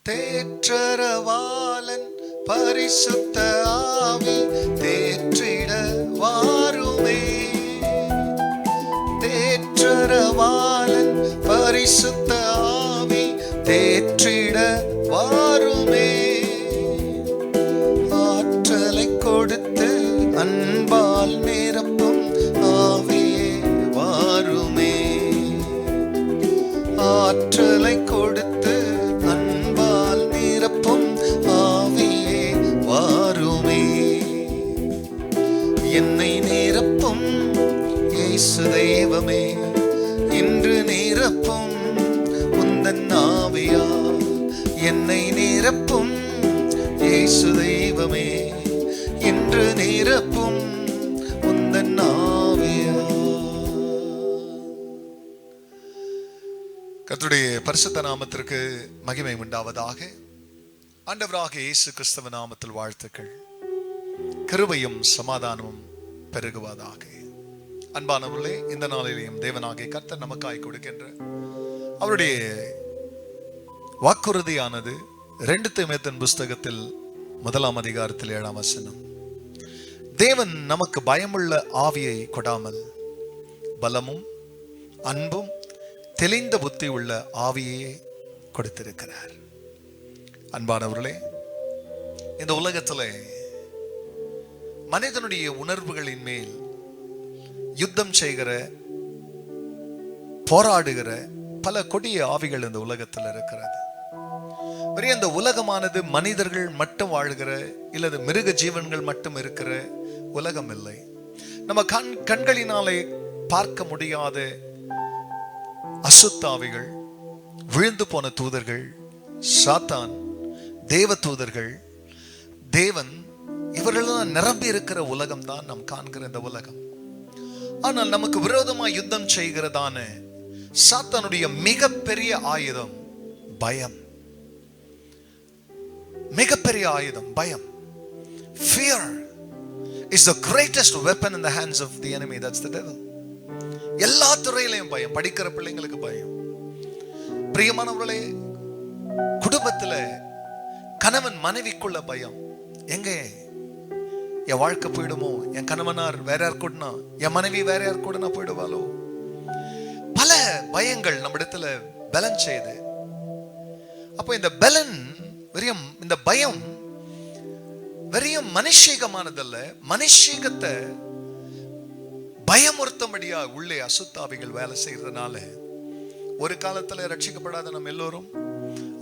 தேற்றரவாளன் பரிசுத்த ஆவி தேற்றிட வாருமே. தேற்றரவாளன் பரிசுத்த ஆவி தேற்றிட வாருமே. ஆற்றலை கொடுத்து அன்பால் நிரப்பும் ஆவியே வாருமே. ஆற்றலை கொடுத்து அன்பால் நிரப்பும் ஆவியே வாருமே. என்னை நிரப்பும் இயேசு தெய்வமே, இன்று நிரப்பும் உந்தன் ஆவியால். என்னை நிரப்பும் இயேசு தெய்வமே, இன்று நிரப்பும் உந்தன் ஆவியால். கர்த்தருடைய பரிசுத்த நாமத்திற்கு மகிமை உண்டாவதாக. ஆண்டவராக இயேசு கிறிஸ்துவ நாமத்தில் வாழ்த்துக்கள். கிருபையும் சமாதானமும் பெருகுவதாக. அன்பானவர்களே, இந்த நாளிலேயும் தேவனாகிய கர்த்தர் நமக்காய் கொடுக்கின்ற அவருடைய வாக்குறுதியானது 2 தீமோத்தேயுவின் புஸ்தகத்தில் 1 அதிகாரத்தில் 7 வசனம். தேவன் நமக்கு பயமுள்ள ஆவியை கொடாமல் பலமும் அன்பும் தெளிந்த புத்தி உள்ள ஆவியை கொடுத்திருக்கிறார். அன்பானவர்களே, இந்த உலகத்தில் மனிதனுடைய உணர்வுகளின் மேல் யுத்தம் செய்கிற, போராடுகிற பல கொடிய ஆவிகள் இந்த உலகத்தில் இருக்கிறது. இந்த உலகமானது மனிதர்கள் மட்டும் வாழ்கிற இல்லது மிருக ஜீவன்கள் மட்டும் இருக்கிற உலகம் இல்லை. நம்ம கண்களினாலே பார்க்க முடியாத அசுத்தாவிகள், விழுந்து போன தூதர்கள், சாத்தான், தேவ தூதர்கள், தேவன், இவர்களெல்லாம் நிரம்பி இருக்கிற உலகம் தான் நாம் காண்கிற இந்த உலகம். ஆனால் நமக்கு விரோதமாக யுத்தம் செய்கிறதான சாத்தானுடைய மிகப்பெரிய ஆயுதம் பயம். மிகப்பெரிய ஆயுதம் பயம். Fear is the greatest weapon in the hands of the enemy. That's the devil. எல்லா துறையிலையும் பயம். படிக்கிற பிள்ளைங்களுக்கு பயம். பிரியமானவர்களே, குடும்பத்துல கணவன் மனைவிக்குள்ள பயம். எங்க என் வாழ்க்கை போயிடுமோ, என் கணவனார் வேற யார் கூடனா, என் மனைவி வேற யார் கூடனா போயிடுவாளோ. பல பயங்கள் நம்ம இடத்துல பலன் செய்யுது. அப்போ இந்த பலன் இந்த பயம் வெறும் மனுஷீகமானதல்ல. மனுஷீகத்தை பயமுறுத்தபடியா உள்ளே அசுத்தாவிகள் வேலை செய்யறதுனால ஒரு காலத்துல ரட்சிக்கப்படாத நம்ம எல்லோரும்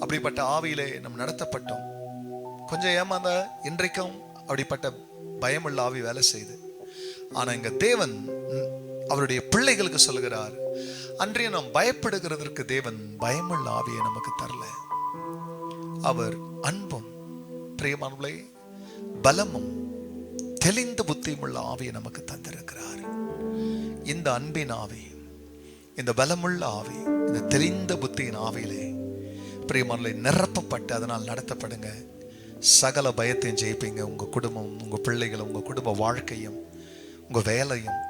அப்படிப்பட்ட ஆவியிலே நம்ம நடத்தப்பட்டோம். கொஞ்சம் ஏமாந்த இன்றைக்கும் அப்படிப்பட்ட பயமுள்ள ஆவி வேலை செய்யுது. ஆனா இங்க தேவன் அவருடைய பிள்ளைகளுக்கு சொல்லுகிறார், அன்றைய நாம் பயப்படுகிறதற்கு தேவன் பயமுள்ள ஆவியை நமக்கு தரல. அவர் அன்பும் பிரியமானவர்களே பலமும் தெளிந்த புத்தியும் உள்ள ஆவியை நமக்கு தந்திருக்கிறார். இந்த அன்பின் ஆவி, இந்த பலமுள்ள ஆவி, இந்த தெளிந்த புத்தியின் ஆவியிலே பிரியமானவர்களே நிரப்பப்பட்டு அதனால் நடத்தப்படுங்க. சகல பயத்தையும் ஜெயிப்பீங்க. உங்க குடும்பம், உங்க பிள்ளைகள், உங்க குடும்ப வாழ்க்கையும் உங்க வேலையும்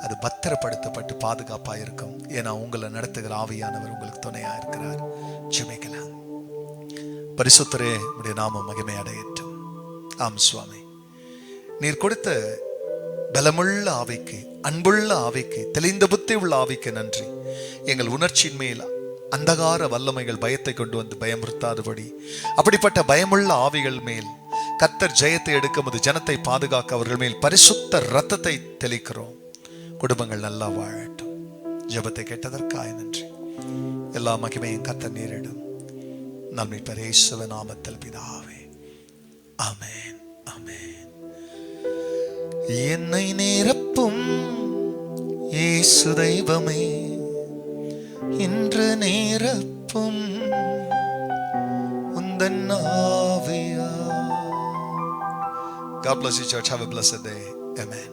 அது பத்திரப்படுத்தப்பட்டு பாதுகாப்பா இருக்கும். ஏன்னா உங்களை நடத்துகிற ஆவியானவர் உங்களுக்கு துணையா இருக்கிறார். ஜெபிக்கலாம். பரிசுத்தரே, உடைய நாமம் மகிமை அடையட்டும். ஆம் சுவாமி, நீர் கொடுத்த பலமுள்ள ஆவிக்கு, அன்புள்ள ஆவிக்கு, தெளிந்த புத்தி உள்ள ஆவிக்கு நன்றி. எங்கள் உணர்ச்சியின் மேல் அந்தகார வல்லமைகள் பயத்தை கொண்டு வந்து பயமுறுத்தாதபடி அப்படிப்பட்ட பயமுள்ள ஆவிகள் மேல் கர்த்தர் ஜெயத்தை எடுக்கும் ஜனத்தை பாதுகாக்க அவர்கள் மேல் பரிசுத்த இரத்தத்தை தெளிக்கிறோம். குடும்பங்கள் நல்லா வாழட்டும். ஜெபத்தை கேட்டதற்காக நன்றி. எல்லா மகிமையும் கர்த்தர் நேரிடும். நன்மை பரேசுவ நாமத்தில் பிதாவே, ஆமென், ஆமென். என்னை நிரப்பும் இயேசு தெய்வமே, இன்று நிரப்பும் உந்தன் ஆவியா. God bless you, church. Have a blessed day. Amen.